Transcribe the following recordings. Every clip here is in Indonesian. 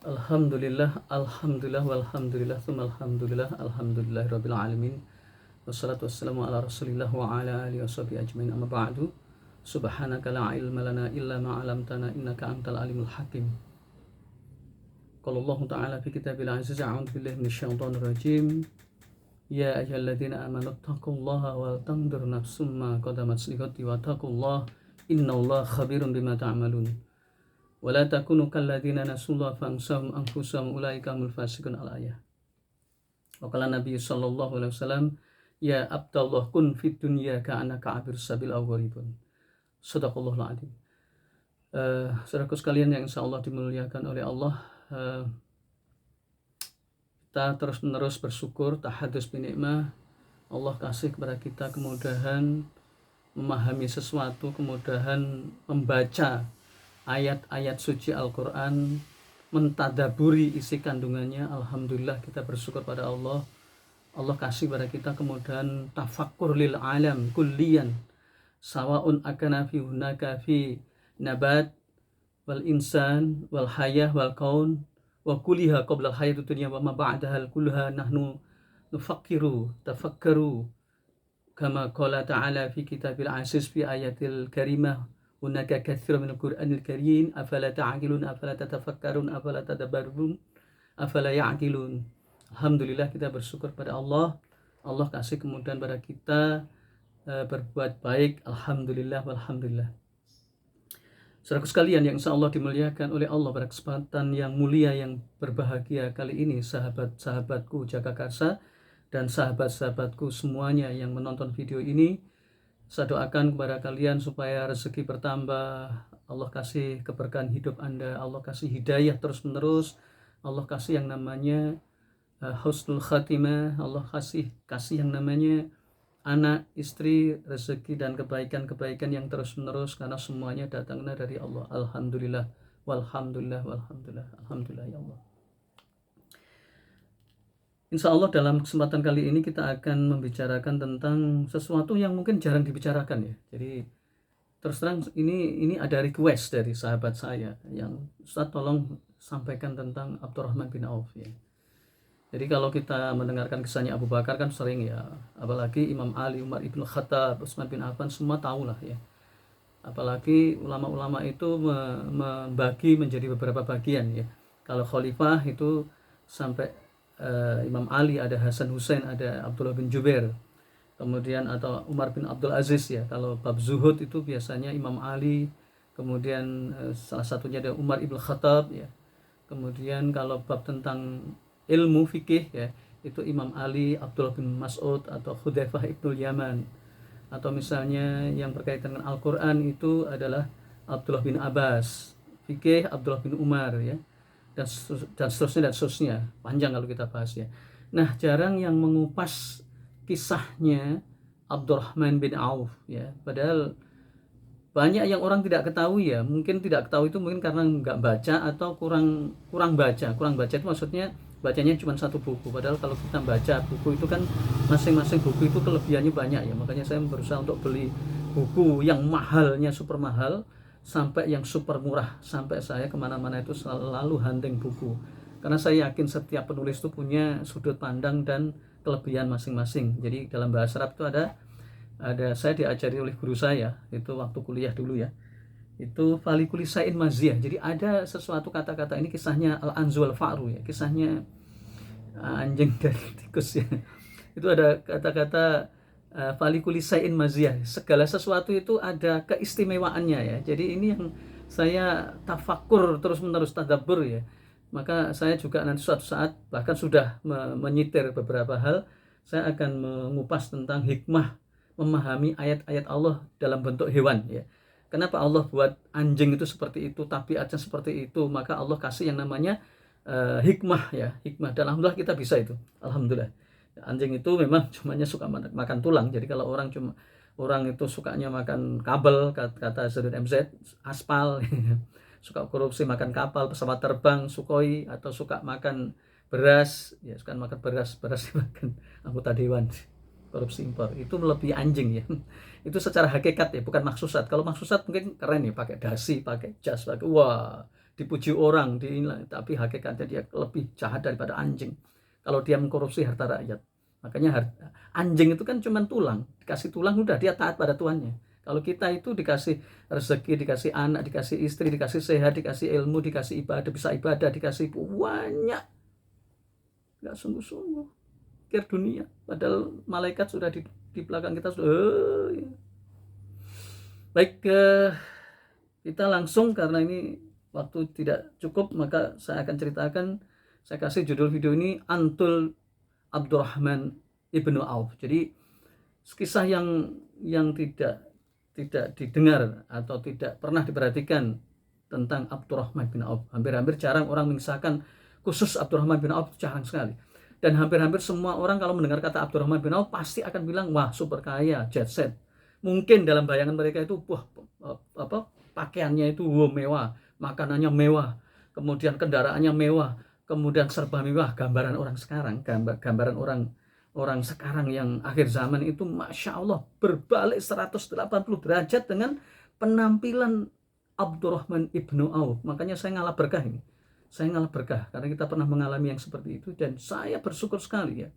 Alhamdulillah, walhamdulillah, tsumma alhamdulillah, alhamdulillahirabbil alamin. Wassalatu wassalamu ala Rasulillah wa ala alihi washabihi ajmain. Amma ba'du. Subhanaka la ilma lana illa ma 'allamtana innaka antal alimul hakim. Qala Allah ta'ala fi kitabil aziz, a'udzu billahi minasyaitonir rajim. Ya ayyuhalladzina amanu taqullaha wal tanzur nafsum ma qaddamat lighadin wa taqullaha innallaha khabirun bima ta'malun. Wala takunu kalladzina nasullah fansahum anfusahum ulaika humul fasiqun al-ayah. Wa qala Nabi sallallahu alaihi wasallam, ya abdallah kun fid dunya ka'annaka abir sabil aw gharibun. Shadaqallahul adzim. Saudaraku sekalian yang insyaallah dimuliakan oleh Allah, kita terus-menerus bersyukur, tahadus bi nikmah. Allah kasih kepada kita kemudahan memahami sesuatu, kemudahan membaca ayat-ayat suci Al-Quran, mentadaburi isi kandungannya. Alhamdulillah, kita bersyukur pada Allah. Allah kasih pada kita kemudahan tafakkur lil alam kulliyan, sawaun akana fi hunaka fi nabat wal insan wal hayah wal kaun wa kuliha qabla al hayatid dunya wa ma ba'daha kulluha nahnu nufakkiru tafakkaru kama qala ta'ala fi kitabil aziz fi ayatil karimah, hunaka katsirun minal Qur'anil karim afala ta'qilun afala tatafakkarun afala tadabbarun afala ya'qilun. Alhamdulillah, kita bersyukur pada Allah. Allah kasih kemudahan pada kita berbuat baik. Alhamdulillah, walhamdulillah. Saudaraku sekalian yang insyaallah dimuliakan oleh Allah, pada kesempatan yang mulia yang berbahagia kali ini, sahabat-sahabatku Jagakarsa dan sahabat-sahabatku semuanya yang menonton video ini, saya doakan kepada kalian supaya rezeki bertambah, Allah kasih keberkahan hidup Anda, Allah kasih hidayah terus-menerus, Allah kasih yang namanya husnul khatimah, Allah kasih yang namanya anak, istri, rezeki dan kebaikan-kebaikan yang terus-menerus, karena semuanya datangnya dari Allah. Alhamdulillah, walhamdulillah, walhamdulillah, alhamdulillah ya Allah. Insya Allah dalam kesempatan kali ini kita akan membicarakan tentang sesuatu yang mungkin jarang dibicarakan ya. Jadi terus terang ini ada request dari sahabat saya yang Ustaz tolong sampaikan tentang Abdurrahman bin Auf ya. Jadi kalau kita mendengarkan kisahnya Abu Bakar kan sering ya, apalagi Imam Ali, Umar ibn Khattab, Utsman bin Affan, semua tahulah ya. Apalagi ulama-ulama itu membagi menjadi beberapa bagian ya. Kalau khalifah itu sampai Imam Ali, ada Hasan Hussein, ada Abdullah bin Jubair, kemudian atau Umar bin Abdul Aziz ya. Kalau bab zuhud itu biasanya Imam Ali, kemudian salah satunya ada Umar ibn Khattab ya. Kemudian kalau bab tentang ilmu fikih ya, itu Imam Ali, Abdullah bin Mas'ud atau Hudzaifah ibnul Yaman. Atau misalnya yang berkaitan dengan Al-Quran itu adalah Abdullah bin Abbas, fikih Abdullah bin Umar ya, dan seterusnya, panjang kalau kita bahas ya. Nah, jarang yang mengupas kisahnya Abdurrahman bin Auf ya, padahal banyak yang orang tidak ketahui ya. Mungkin tidak ketahui itu mungkin karena nggak baca atau kurang baca itu maksudnya bacanya cuma satu buku, padahal kalau kita baca buku itu kan masing-masing buku itu kelebihannya banyak ya. Makanya saya berusaha untuk beli buku yang mahalnya super mahal sampai yang super murah, sampai saya kemana-mana itu selalu hunting buku, karena saya yakin setiap penulis itu punya sudut pandang dan kelebihan masing-masing. Jadi dalam bahasa Arab itu ada saya diajari oleh guru saya itu waktu kuliah dulu ya, itu falikulisain maziyah. Jadi ada sesuatu kata-kata, ini kisahnya Al-Anzu Al-Fa'ru ya, kisahnya anjing dari tikus ya. Itu ada kata-kata falikulisain maziyah, segala sesuatu itu ada keistimewaannya ya. Jadi ini yang saya tafakur terus-menerus, tadabbur ya. Maka saya juga nanti suatu saat bahkan sudah menyitir beberapa hal, saya akan mengupas tentang hikmah memahami ayat-ayat Allah dalam bentuk hewan ya. Kenapa Allah buat anjing itu seperti itu, tabiatnya seperti itu, maka Allah kasih yang namanya hikmah ya, hikmah. Dan alhamdulillah kita bisa itu, alhamdulillah. Anjing itu memang cumanya suka makan tulang. Jadi kalau orang itu sukanya makan kabel, kata ZMZ, aspal, suka korupsi, makan kapal, pesawat terbang, Sukhoi, atau suka makan beras, ya suka makan beras dimakan anggota dewan, korupsi impor, itu melebihi anjing ya. Itu secara hakikat ya, bukan maksusat. Kalau maksusat mungkin keren ya, pakai dasi, pakai jas, pakai wah, dipuji orang, tapi hakikatnya dia lebih jahat daripada anjing. Kalau dia mengkorupsi harta rakyat. Makanya anjing itu kan cuma tulang, dikasih tulang udah dia taat pada tuannya. Kalau kita itu dikasih rezeki, dikasih anak, dikasih istri, dikasih sehat, dikasih ilmu, dikasih ibadah, bisa ibadah, dikasih banyak, nggak sungguh-sungguh pikir dunia, padahal malaikat sudah di belakang kita sudah. Ya. Baik, kita langsung, karena ini waktu tidak cukup, maka saya akan ceritakan. Saya kasih judul video ini Antul Abdurrahman ibnu Auf. Jadi kisah yang tidak didengar atau tidak pernah diperhatikan tentang Abdurrahman bin Auf. Hampir-hampir jarang orang mengisahkan khusus Abdurrahman bin Auf, jarang sekali. Dan hampir-hampir semua orang kalau mendengar kata Abdurrahman bin Auf pasti akan bilang, wah super kaya, jet set. Mungkin dalam bayangan mereka itu pakaiannya itu mewah, makanannya mewah, kemudian kendaraannya mewah, kemudian serba mewah. Gambaran orang sekarang, gambaran orang sekarang yang akhir zaman itu Masya Allah berbalik 180 derajat dengan penampilan Abdurrahman ibnu Auf. Makanya saya ngalah berkah ini. Saya ngalah berkah karena kita pernah mengalami yang seperti itu, dan saya bersyukur sekali ya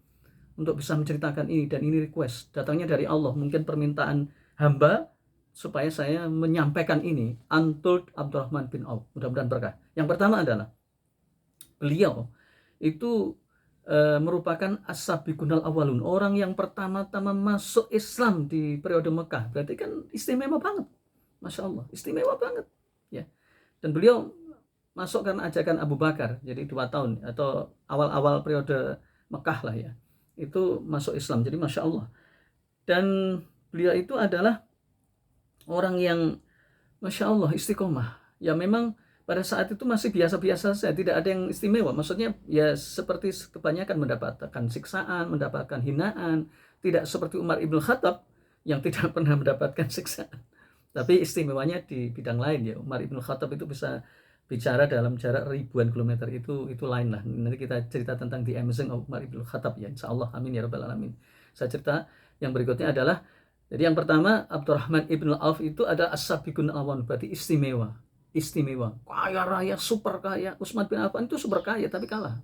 untuk bisa menceritakan ini. Dan ini request datangnya dari Allah, mungkin permintaan hamba supaya saya menyampaikan ini. Antul Abdurrahman bin Auf, mudah-mudahan berkah. Yang pertama adalah beliau itu merupakan as-sabiqunal awalun, orang yang pertama-tama masuk Islam di periode Mekah. Berarti kan istimewa banget, Masya Allah, istimewa banget ya. Dan beliau masuk karena ajakan Abu Bakar, jadi 2 tahun atau awal-awal periode Mekah lah ya, itu masuk Islam. Jadi Masya Allah. Dan beliau itu adalah orang yang Masya Allah istiqomah. Ya memang pada saat itu masih biasa-biasa saja, tidak ada yang istimewa. Maksudnya ya seperti kebanyakan mendapatkan siksaan, mendapatkan hinaan. Tidak seperti Umar ibn Khattab yang tidak pernah mendapatkan siksaan. Tapi istimewanya di bidang lain ya. Umar ibn Khattab itu bisa bicara dalam jarak ribuan kilometer, itu lain lah. Nanti kita cerita tentang The Amazing of Umar ibn Khattab ya, insya Allah, amin ya rabbal alamin. Saya cerita yang berikutnya adalah, jadi yang pertama Abdurrahman ibn Auf itu ada as-sabiqun awal, berarti istimewa, kaya raya, super kaya. Utsman bin Affan itu super kaya tapi kalah.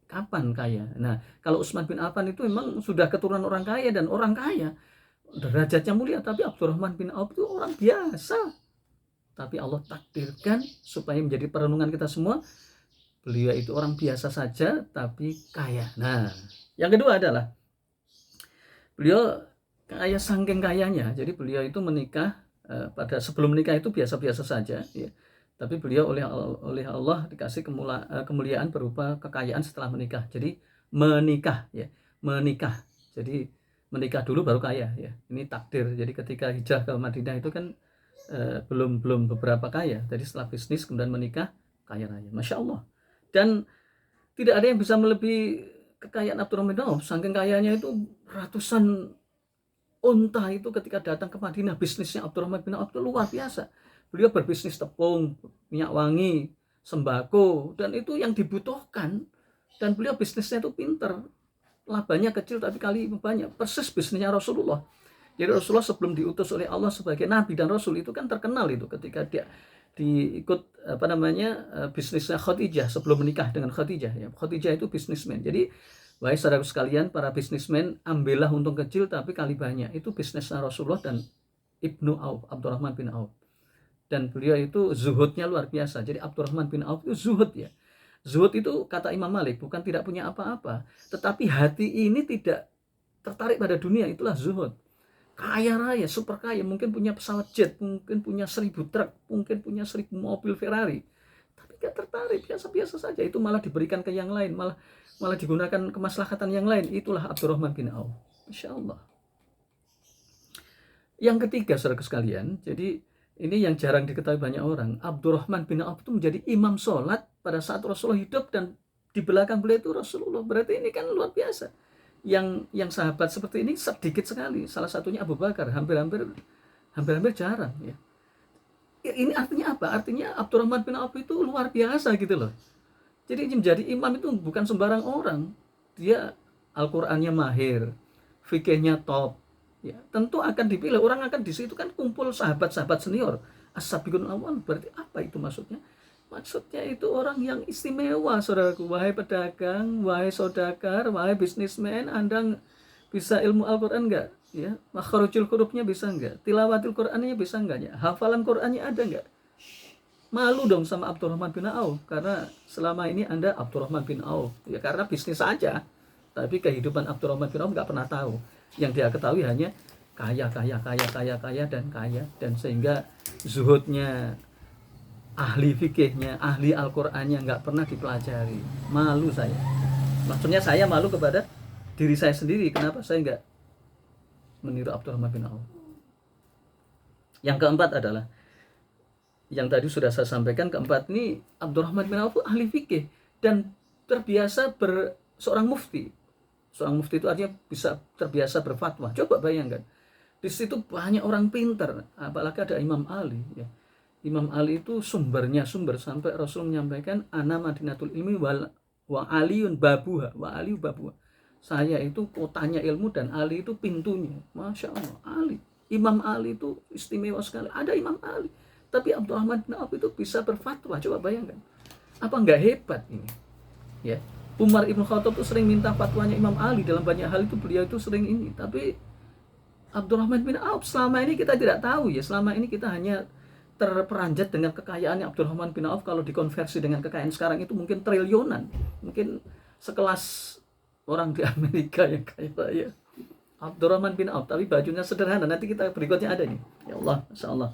Kapan kaya? Nah, kalau Utsman bin Affan itu memang sudah keturunan orang kaya dan orang kaya, derajatnya mulia, tapi Abdurrahman bin Auf itu orang biasa. Tapi Allah takdirkan supaya menjadi perenungan kita semua, beliau itu orang biasa saja tapi kaya. Nah, yang kedua adalah beliau kaya saking kayanya. Jadi beliau itu menikah, pada sebelum menikah itu biasa-biasa saja ya. Tapi beliau oleh Allah dikasih kemuliaan berupa kekayaan setelah menikah. Jadi menikah ya, menikah. Jadi menikah dulu baru kaya ya. Ini takdir. Jadi ketika hijrah ke Madinah itu kan belum beberapa kaya. Jadi setelah bisnis kemudian menikah, kaya raya, Masya Allah. Dan tidak ada yang bisa melebihi kekayaan Abdurrahman bin Auf. Saking kayanya itu ratusan unta itu ketika datang ke Madinah. Bisnisnya Abdurrahman bin Auf itu luar biasa. Beliau berbisnis tepung, minyak wangi, sembako, dan itu yang dibutuhkan. Dan beliau bisnisnya itu pinter, labanya kecil tapi kali banyak, persis bisnisnya Rasulullah. Jadi Rasulullah sebelum diutus oleh Allah sebagai Nabi dan Rasul itu kan terkenal itu ketika dia diikut bisnisnya Khadijah sebelum menikah dengan Khadijah ya. Khadijah itu bisnismen. Jadi wahai saudaraku sekalian, para bisnismen, ambillah untung kecil tapi kali banyak. Itu bisnisnya Rasulullah dan Ibnu Auf, Abdurrahman bin Auf. Dan beliau itu zuhudnya luar biasa. Jadi Abdurrahman bin Auf itu zuhud ya. Zuhud itu kata Imam Malik bukan tidak punya apa-apa, tetapi hati ini tidak tertarik pada dunia, itulah zuhud. Kaya raya, super kaya, mungkin punya pesawat jet, mungkin punya 1000 truk, mungkin punya 1000 mobil Ferrari, tapi gak tertarik, biasa-biasa saja. Itu malah diberikan ke yang lain, malah digunakan kemaslahatan yang lain. Itulah Abdurrahman bin Auf, Masya Allah. Yang ketiga, saudara sekalian, jadi ini yang jarang diketahui banyak orang. Abdurrahman bin Auf itu menjadi imam sholat pada saat Rasulullah hidup, dan di belakang beliau itu Rasulullah. Berarti ini kan luar biasa. Yang sahabat seperti ini sedikit sekali. Salah satunya Abu Bakar, hampir-hampir jarang ya. Ini artinya apa? Artinya Abdurrahman bin Auf itu luar biasa gitu loh. Jadi menjadi imam itu bukan sembarang orang. Dia Al-Qur'annya mahir, fikihnya top. Ya, tentu akan dipilih. Orang akan di situ kan kumpul sahabat-sahabat senior. As-sabiqun awal, berarti apa itu maksudnya? Maksudnya itu orang yang istimewa, saudaraku. Wahai pedagang, wahai saudagar, wahai bisnismen, Anda bisa ilmu Al-Quran enggak? Ya, makhrajul hurufnya bisa enggak? Tilawatil Qurannya bisa enggak ya? Hafalan Qurannya ada enggak? Malu dong sama Abdurrahman bin Auf, karena selama ini Anda Abdurrahman bin Auf ya karena bisnis saja, tapi kehidupan Abdurrahman bin Auf nggak pernah tahu. Yang dia ketahui hanya kaya dan sehingga zuhudnya, ahli fikihnya, ahli Al-Qur'annya nggak pernah dipelajari. Malu saya. Maksudnya saya malu kepada diri saya sendiri, kenapa saya nggak meniru Abdurrahman bin Auf. Yang keempat adalah yang tadi sudah saya sampaikan, keempat ini Abdurrahman bin Auf ahli fikih dan terbiasa seorang mufti. Seorang mufti itu artinya bisa terbiasa berfatwa. Coba bayangkan, di situ banyak orang pintar, apalagi ada Imam Ali ya. Imam Ali itu sumber sampai Rasul menyampaikan ana madinatul ilmi wa aliyun babuha wa aliyu babuha. Saya itu kotanya ilmu dan Ali itu pintunya. Masya Allah, Ali. Imam Ali itu istimewa sekali. Ada Imam Ali. Tapi Abdurrahman bin Auf itu bisa berfatwa. Coba bayangkan. Apa enggak hebat ini? Ya. Umar Ibn Khattab itu sering minta fatwanya Imam Ali. Dalam banyak hal itu beliau itu sering ini. Tapi Abdurrahman bin Auf selama ini kita tidak tahu ya. Selama ini kita hanya terperanjat dengan kekayaannya Abdurrahman bin Auf. Kalau dikonversi dengan kekayaan sekarang itu mungkin triliunan. Mungkin sekelas orang di Amerika yang kaya raya. Abdurrahman bin Auf. Tapi bajunya sederhana. Nanti kita berikutnya ada nih. Ya Allah, Masya Allah.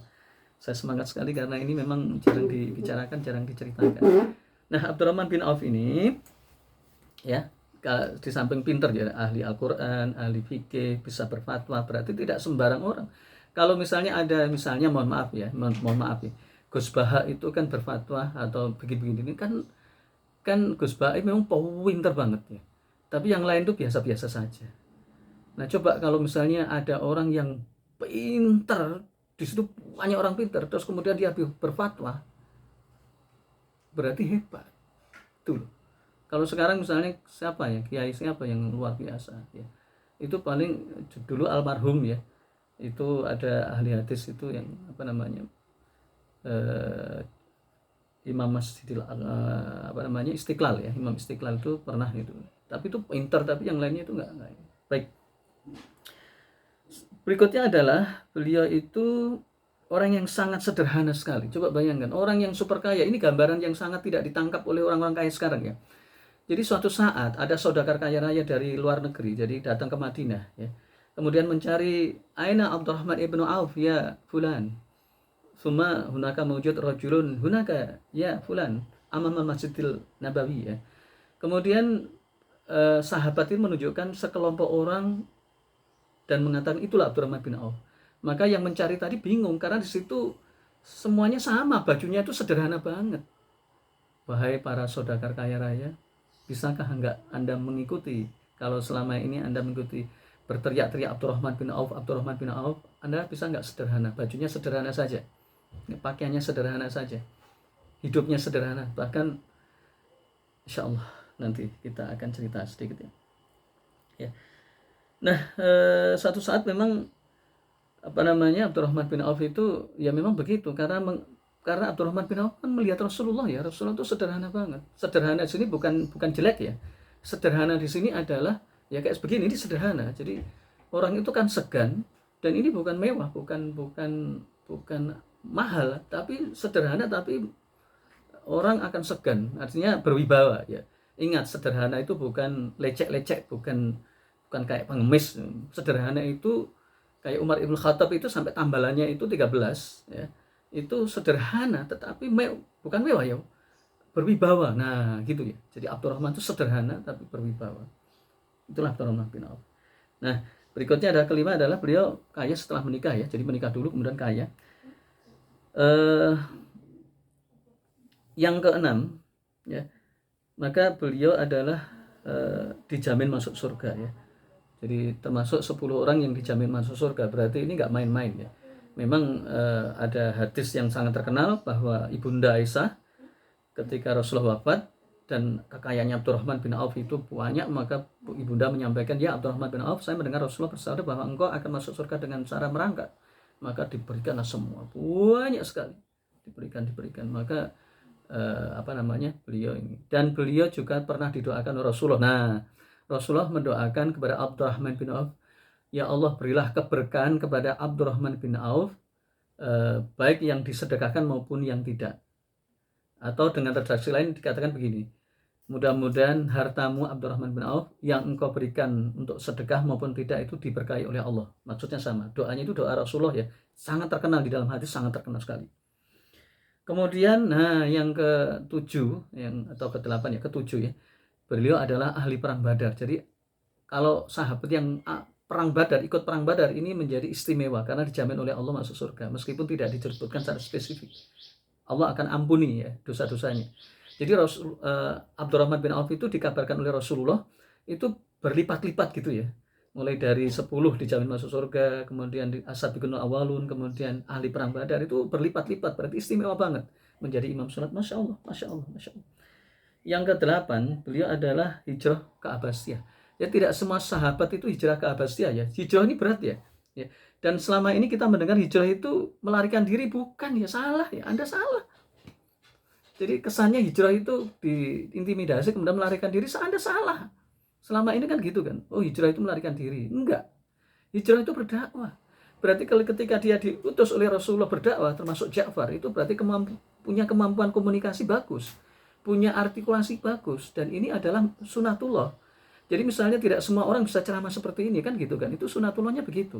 Saya semangat sekali karena ini memang jarang dibicarakan, jarang diceritakan. Nah, Abdurrahman bin Auf ini ya, di samping pinter ya, ahli Al-Qur'an, ahli fikih, bisa berfatwa, berarti tidak sembarang orang. Kalau misalnya ada mohon maaf ya, Gus Baha itu kan berfatwa atau begini-begini ini kan Gus Baha memang pinter banget ya. Tapi yang lain itu biasa-biasa saja. Nah, coba kalau misalnya ada orang yang pinter, di situ banyak orang pintar, terus kemudian dia berfatwa, berarti hebat. Tuh. Kalau sekarang misalnya siapa ya, kiai siapa yang luar biasa ya, itu paling dulu almarhum ya, itu ada ahli hadis itu yang apa namanya, Imam Masjidil Istiqlal ya, Imam Istiqlal itu pernah itu, tapi itu pintar, tapi yang lainnya itu enggak. Baik. Berikutnya adalah beliau itu orang yang sangat sederhana sekali. Coba bayangkan, orang yang super kaya, ini gambaran yang sangat tidak ditangkap oleh orang-orang kaya sekarang ya. Jadi suatu saat ada saudagar kaya raya dari luar negeri, jadi datang ke Madinah ya. Kemudian mencari aina Abdurrahman ibnu Auf ya fulan. Suma hunaka mawjud rajulun hunaka ya fulan amama Masjidil Nabawi ya. Kemudian sahabat itu menunjukkan sekelompok orang dan mengatakan itulah Abdurrahman bin Auf. Maka yang mencari tadi bingung karena di situ semuanya sama, bajunya itu sederhana banget. Wahai para saudagar kaya raya, bisakah enggak Anda mengikuti? Kalau selama ini Anda mengikuti berteriak-teriak Abdurrahman bin Auf, Anda bisa enggak sederhana? Bajunya sederhana saja, pakaiannya sederhana saja, hidupnya sederhana. Bahkan insya Allah nanti kita akan cerita sedikit ya. Nah, satu saat memang Abdurrahman bin Auf itu ya memang begitu karena Abdurrahman bin Auf kan melihat Rasulullah ya. Rasulullah itu sederhana banget. Sederhana di sini bukan jelek ya. Sederhana di sini adalah ya kayak begini, ini sederhana. Jadi orang itu kan segan dan ini bukan mewah, bukan mahal, tapi sederhana, tapi orang akan segan. Artinya berwibawa ya. Ingat, sederhana itu bukan lecek-lecek, bukan kayak pengemis. Sederhana itu kayak Umar Ibn Khattab itu sampai tambalannya itu 13 ya. Itu sederhana tetapi bukan mewah ya, berwibawa. Nah, gitu ya. Jadi Abdurrahman itu sederhana tapi berwibawa. Itulah Abdurrahman bin Auf. Nah, berikutnya ada kelima adalah beliau kaya setelah menikah ya. Jadi menikah dulu kemudian kaya. Yang keenam ya. Maka beliau adalah dijamin masuk surga ya. Jadi termasuk 10 orang yang dijamin masuk surga. Berarti ini nggak main-main ya. Memang ada hadis yang sangat terkenal bahwa Ibunda Aisyah ketika Rasulullah wafat dan kekayaannya Abdurrahman bin Auf itu banyak, maka Ibunda menyampaikan, ya Abdurrahman bin Auf, saya mendengar Rasulullah bersabda bahwa engkau akan masuk surga dengan cara merangkak. Maka diberikanlah semua, banyak sekali diberikan. Maka beliau ini. Dan beliau juga pernah didoakan oleh Rasulullah. Nah, Rasulullah mendoakan kepada Abdurrahman bin Auf, ya Allah berilah keberkahan kepada Abdurrahman bin Auf, baik yang disedekahkan maupun yang tidak. Atau dengan redaksi lain dikatakan begini, mudah-mudahan hartamu Abdurrahman bin Auf yang engkau berikan untuk sedekah maupun tidak itu diberkahi oleh Allah. Maksudnya sama, doanya itu doa Rasulullah ya, sangat terkenal di dalam hadis, sangat terkenal sekali. Kemudian yang ketujuh, atau ke-8 ya, ketujuh ya, beliau adalah ahli perang Badar. Jadi kalau sahabat yang perang Badar, ikut perang Badar ini menjadi istimewa karena dijamin oleh Allah masuk surga meskipun tidak disebutkan secara spesifik. Allah akan ampuni ya dosa-dosanya. Jadi Abdurrahman bin Auf itu dikabarkan oleh Rasulullah itu berlipat-lipat gitu ya. Mulai dari 10 dijamin masuk surga, kemudian di as-sabiqun awalun, kemudian ahli perang Badar, itu berlipat-lipat, berarti istimewa banget menjadi imam salat. Masya Allah, Masya Allah, Masya Allah. Yang ke-8, beliau adalah hijrah ke Abbasiyah. Ya, tidak semua sahabat itu hijrah ke Abbasiyah ya. Hijrah ini berat ya. Dan selama ini kita mendengar hijrah itu melarikan diri, bukan ya, salah ya, Anda salah. Jadi kesannya hijrah itu diintimidasi kemudian melarikan diri, Anda salah. Selama ini kan gitu kan, oh hijrah itu melarikan diri. Enggak, hijrah itu berdakwah. Berarti ketika dia diutus oleh Rasulullah berdakwah, termasuk Ja'far, itu berarti punya kemampuan komunikasi bagus, punya artikulasi bagus, dan ini adalah sunatullah. Jadi misalnya tidak semua orang bisa ceramah seperti ini kan gitu kan, itu sunatullahnya begitu.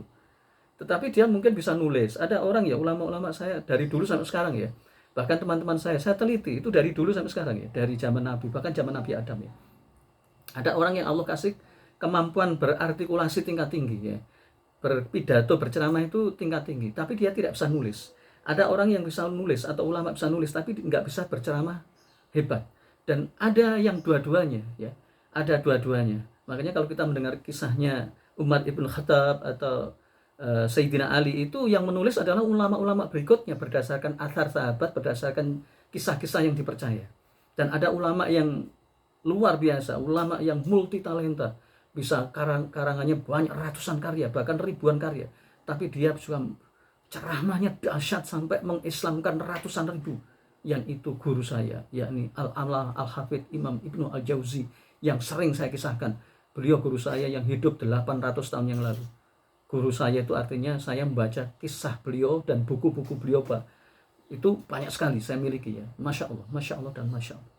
Tetapi dia mungkin bisa nulis. Ada orang ya, ulama-ulama saya dari dulu sampai sekarang ya, bahkan teman-teman saya teliti itu dari dulu sampai sekarang ya, dari zaman Nabi, bahkan zaman Nabi Adam ya. Ada orang yang Allah kasih kemampuan berartikulasi tingkat tinggi ya, berpidato, berceramah itu tingkat tinggi, tapi dia tidak bisa nulis. Ada orang yang bisa nulis atau ulama bisa nulis tapi nggak bisa berceramah hebat. Dan ada yang dua-duanya ya, ada dua-duanya. Makanya kalau kita mendengar kisahnya Umar ibn Khattab atau Sayyidina Ali, itu yang menulis adalah ulama-ulama berikutnya berdasarkan athar sahabat, berdasarkan kisah-kisah yang dipercaya. Dan ada ulama yang luar biasa, ulama yang multi talenta, bisa karangannya banyak, ratusan karya, bahkan ribuan karya, tapi dia juga ceramahnya dahsyat sampai mengislamkan ratusan ribu. Yang itu guru saya, yakni Al-Hafidh Imam Ibnu Al-Jauzi, yang sering saya kisahkan. Beliau guru saya yang hidup 800 tahun yang lalu. Guru saya itu artinya saya membaca kisah beliau dan buku-buku beliau, Pak. Itu banyak sekali saya miliki ya. Masya Allah dan Masya Allah.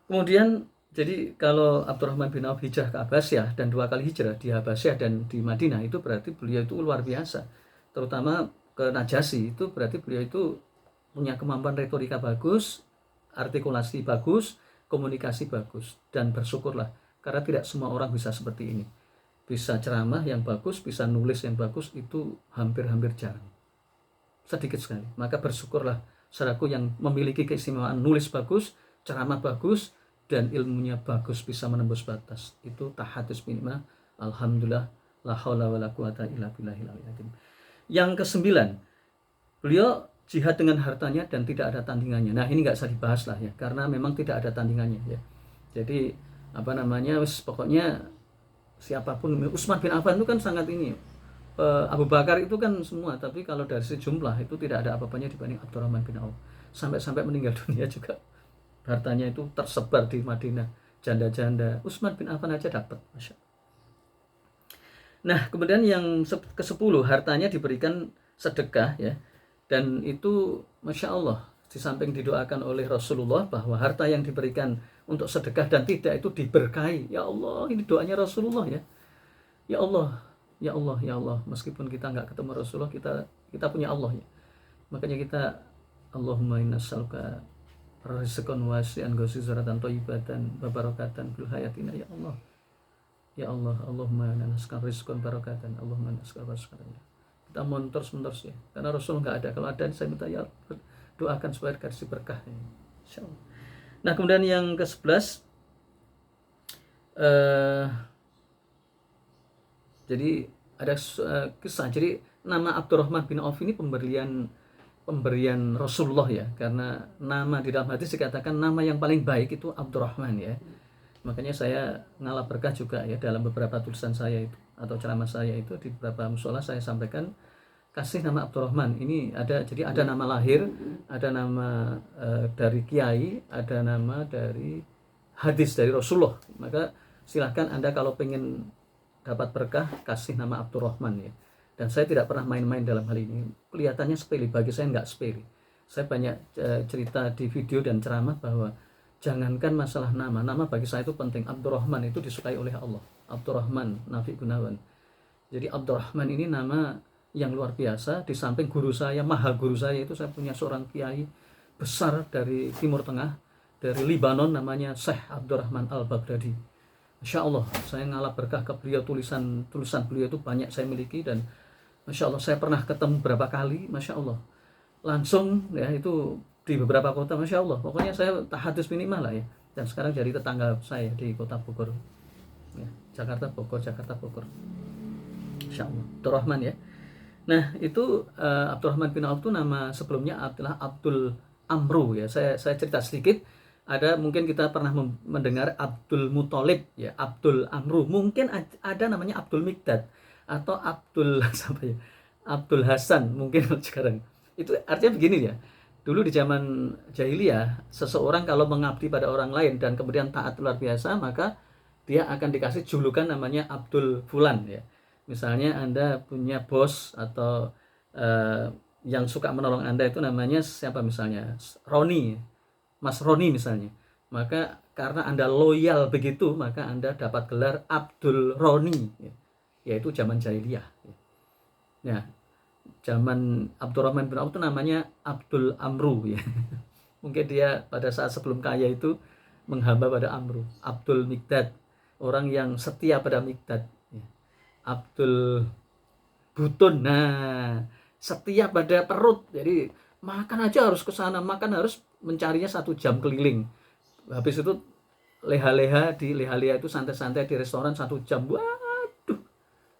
Kemudian jadi kalau Abdurrahman bin Auf hijrah ke Abbasiyah dan 2 kali hijrah di Abbasiyah dan di Madinah, itu berarti beliau itu luar biasa. Terutama ke Najasyi, itu berarti beliau itu punya kemampuan retorika bagus, artikulasi bagus, komunikasi bagus. Dan bersyukurlah karena tidak semua orang bisa seperti ini. Bisa ceramah yang bagus, bisa nulis yang bagus, itu hampir-hampir jarang, sedikit sekali. Maka bersyukurlah saudaraku yang memiliki keistimewaan nulis bagus, ceramah bagus, dan ilmunya bagus, bisa menembus batas. Itu tahadus minimal. Alhamdulillah, la haula wala quwata illa billahil aliyil azim. Yang ke-9, beliau jihad dengan hartanya dan tidak ada tandingannya. Nah, ini nggak usah dibahas lah ya, karena memang tidak ada tandingannya ya. Jadi pokoknya siapapun, Utsman bin Affan itu kan sangat ini, Abu Bakar itu kan semua, tapi kalau dari sejumlah itu tidak ada apa-apanya dibanding Abdurrahman bin Auf. Sampai meninggal dunia juga hartanya itu tersebar di Madinah, janda-janda. Utsman bin Affan aja dapat, Masya Allah. Nah, kemudian yang ke-10, hartanya diberikan sedekah ya. Dan itu Masya Allah, di samping didoakan oleh Rasulullah bahwa harta yang diberikan untuk sedekah dan tidak itu diberkahi. Ya Allah, ini doanya Rasulullah ya. Ya Allah, ya Allah, ya Allah. Meskipun kita nggak ketemu Rasulullah, kita punya Allah ya. Makanya kita Allahumma inna nas'aluka rizqan wasi'an ghaziratan thayyibatan barakatan fil hayatina ya Allah. Ya Allah, Allahumma inna nas'aluka rizqan barakatan, Allahumma inna nas'aluka rizqan. Kita mohon terus ya. Karena Rasul nggak ada. Kalau ada saya minta ya doakan supaya dikasih berkah ya. Insyaallah. Nah, kemudian yang ke-11, jadi ada kisah. Jadi nama Abdurrahman bin Auf ini pemberian Rasulullah ya, karena nama di dalam hadis dikatakan nama yang paling baik itu Abdurrahman ya. Makanya saya ngalap berkah juga ya dalam beberapa tulisan saya itu atau ceramah saya itu di beberapa musola saya sampaikan, kasih nama Abdurrahman. Ini ada, jadi ada nama lahir, ada nama dari kiai, ada nama dari hadis dari Rasulullah. Maka silahkan Anda kalau pengen dapat berkah, kasih nama Abdurrahman ya. Dan saya tidak pernah main-main dalam hal ini. Kelihatannya sepele, bagi saya nggak sepele. Saya banyak cerita di video dan ceramah bahwa jangankan masalah nama bagi saya itu penting. Abdurrahman itu disukai oleh Allah. Abdurrahman Nafi Gunawan. Jadi Abdurrahman ini nama yang luar biasa. Di samping guru saya, maha guru saya itu, saya punya seorang kiai besar dari Timur Tengah, dari Libanon, namanya Syekh Abdurrahman Al-Baghdadi. Masya Allah, saya ngalap berkah ke beliau, tulisan beliau itu banyak saya miliki, dan Masya Allah, saya pernah ketemu berapa kali, Masya Allah, langsung ya, itu di beberapa kota, Masya Allah, pokoknya saya tahadus minimal lah ya. Dan sekarang jadi tetangga saya di kota Bogor ya, Jakarta Bogor, Masya Allah, Abdurrahman ya. Nah itu Abdurrahman bin Auf itu nama sebelumnya adalah Abdul Amru ya. Saya cerita sedikit. Ada, mungkin kita pernah mendengar Abdul Muthalib ya, Abdul Amru, mungkin ada namanya Abdul Mikdad atau Abdul apa ya, Abdul Hasan mungkin sekarang. Itu artinya begini ya. Dulu di zaman jahiliyah, seseorang kalau mengabdi pada orang lain dan kemudian taat luar biasa, maka dia akan dikasih julukan namanya Abdul Fulan ya. Misalnya Anda punya bos atau yang suka menolong Anda itu namanya siapa, misalnya Roni, Mas Roni misalnya. Maka karena Anda loyal begitu, maka Anda dapat gelar Abdul Roni ya. Yaitu zaman jahiliyah ya. Nah, zaman Abdurrahman bin Auf itu namanya Abdul Amru ya. Mungkin dia pada saat sebelum kaya itu menghamba pada Amru. Abdul Mikdad, orang yang setia pada Mikdad ya. Abdul Butun, nah setia pada perut, jadi makan aja harus ke sana, makan harus mencarinya 1 jam keliling. Habis itu leha-leha itu santai-santai di restoran 1 jam. Waduh,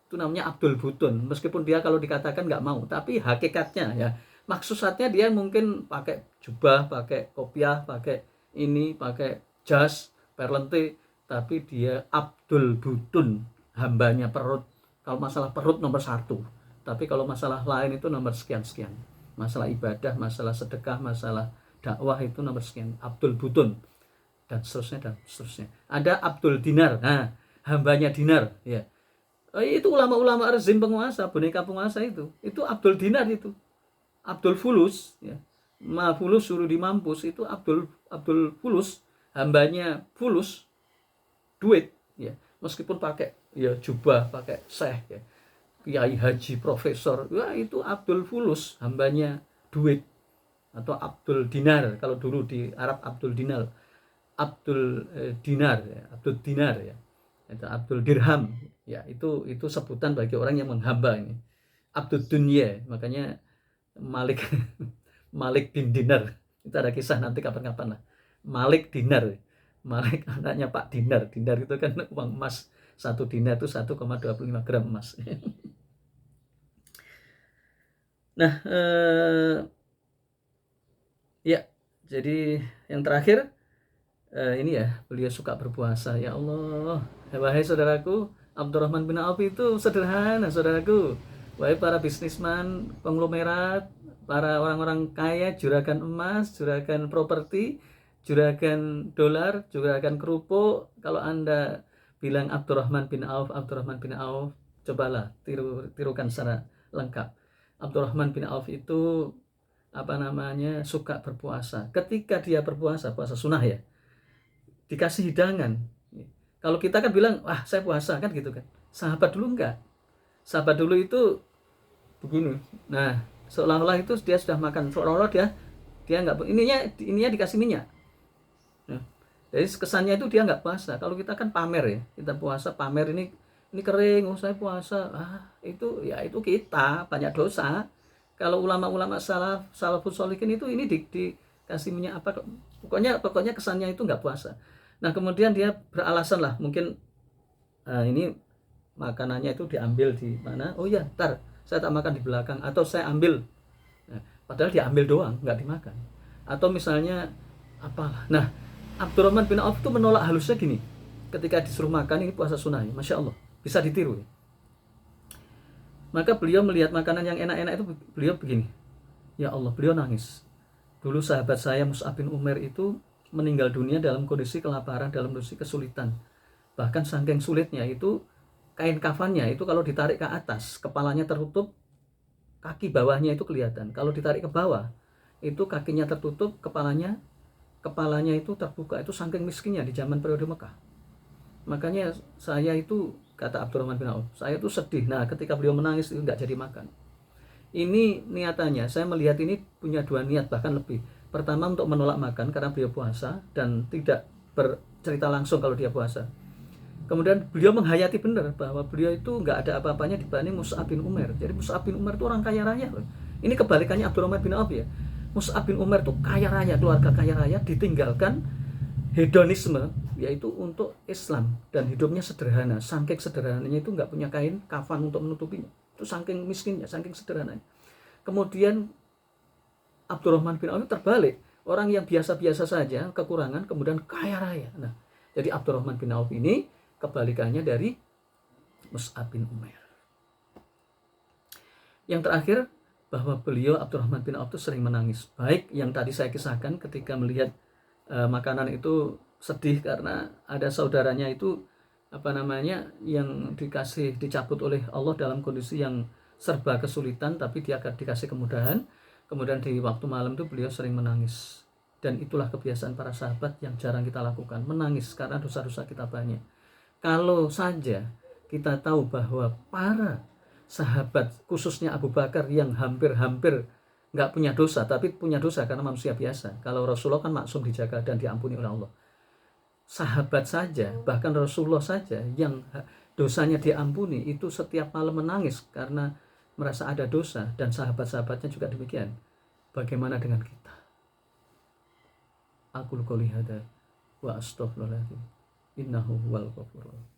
itu namanya Abdul Butun. Meskipun dia kalau dikatakan nggak mau, tapi hakikatnya ya, maksudnya dia mungkin pakai jubah, pakai kopiah, pakai ini, pakai jas, perlente, tapi dia Abdul Butun, hambanya perut. Kalau masalah perut nomor 1, tapi kalau masalah lain itu nomor sekian-sekian. Masalah ibadah, masalah sedekah, masalah dakwah itu nomor sekian. Abdul Butun dan seterusnya. Ada Abdul Dinar, nah hambanya Dinar ya. Itu ulama-ulama rezim penguasa, boneka penguasa itu Abdul Dinar, itu Abdul Fulus ya. Fulus suruh di mampus, itu Abdul Fulus, hambanya Fulus, duit ya. Meskipun pakai ya jubah, pakai syekh ya, kiai haji, profesor, ya itu Abdul Fulus, hambanya duit, atau Abdul Dinar. Kalau dulu di Arab Abdul Dinar, Abdul Dinar ya, Abdul Dinar ya, itu Abdul Dirham ya, itu sebutan bagi orang yang menghamba ini. Abdul Dunya, makanya Malik Malik bin Dinar, itu ada kisah nanti kapan-kapan lah. Malik Dinar, Malik anaknya Pak Dinar. Dinar itu kan uang emas, 1 dinar itu 1,25 gram emas. Nah, ya, jadi yang terakhir ini ya, beliau suka berpuasa. Ya Allah, wahai saudaraku, Abdurrahman bin Auf itu sederhana, saudaraku. Wahai para bisnisman, konglomerat, para orang-orang kaya, juragan emas, juragan properti, juragan dolar, juragan kerupuk, kalau Anda bilang Abdurrahman bin Auf, cobalah tirukan secara lengkap. Abdurrahman bin Auf itu suka berpuasa. Ketika dia berpuasa, puasa sunnah ya, dikasih hidangan. Kalau kita kan bilang, wah saya puasa kan gitu kan. Sahabat dulu enggak. Sahabat dulu itu begini. Nah, seolah-olah itu dia sudah makan, seolah-olah dia enggak, ininya dikasih minyak. Nah, jadi kesannya itu dia enggak puasa. Kalau kita kan pamer ya, kita puasa pamer, ini kering, saya puasa. Itu kita banyak dosa. Kalau ulama-ulama salafus sholihin itu ini dikasih minyak apa, pokoknya kesannya itu enggak puasa. Nah, kemudian dia beralasan lah, mungkin ini makanannya itu diambil di mana? Oh ya, ntar saya tak makan di belakang, atau saya ambil. Nah, padahal dia ambil doang, enggak dimakan. Atau misalnya apa? Nah, Abdurrahman bin Auf itu menolak halusnya gini. Ketika disuruh makan, ini puasa sunnah, Masya Allah, bisa ditiru. Maka beliau melihat makanan yang enak-enak itu, beliau begini, ya Allah, beliau nangis. Dulu sahabat saya Mus'ab bin Umair itu meninggal dunia dalam kondisi kelaparan, dalam kondisi kesulitan. Bahkan saking sulitnya itu, kain kafannya itu kalau ditarik ke atas, kepalanya tertutup, kaki bawahnya itu kelihatan. Kalau ditarik ke bawah, itu kakinya tertutup, kepalanya itu terbuka. Itu saking miskinnya di zaman periode Mekah. Makanya saya itu, kata Abdurrahman bin Auf, saya itu sedih. Nah, ketika beliau menangis itu nggak jadi makan. Ini niatannya, saya melihat ini punya dua niat, bahkan lebih. Pertama, untuk menolak makan karena beliau puasa dan tidak bercerita langsung kalau dia puasa. Kemudian beliau menghayati benar bahwa beliau itu nggak ada apa-apanya dibanding Mus'ab bin Umair. Jadi Mus'ab bin Umair itu orang kaya raya loh. Ini kebalikannya Abdurrahman bin Auf ya. Mus'ab bin Umair itu kaya raya, keluarga kaya raya, ditinggalkan hedonisme, yaitu untuk Islam, dan hidupnya sederhana. Saking sederhananya itu nggak punya kain kafan untuk menutupinya. Itu saking miskinnya, saking sederhananya. Kemudian Abdurrahman bin Auf terbalik, orang yang biasa-biasa saja, kekurangan, kemudian kaya raya. Nah, jadi Abdurrahman bin Auf ini kebalikannya dari Mus'ab bin Umair. Yang terakhir, bahwa beliau Abdurrahman bin Auf itu sering menangis. Baik yang tadi saya kisahkan ketika melihat makanan itu sedih karena ada saudaranya itu yang dicabut oleh Allah dalam kondisi yang serba kesulitan, tapi dia dikasih kemudahan. Kemudian di waktu malam itu beliau sering menangis, dan itulah kebiasaan para sahabat yang jarang kita lakukan, menangis karena dosa-dosa kita banyak. Kalau saja kita tahu bahwa para sahabat, khususnya Abu Bakar yang hampir-hampir nggak punya dosa, tapi punya dosa karena manusia biasa. Kalau Rasulullah kan maksum, dijaga dan diampuni oleh Allah. Sahabat saja, bahkan Rasulullah saja yang dosanya diampuni, itu setiap malam menangis karena merasa ada dosa, dan sahabat-sahabatnya juga demikian. Bagaimana dengan kita? Aqulu qouli hadza wa astaghfirullahaladzim. Innahu huwal ghafurur rahim.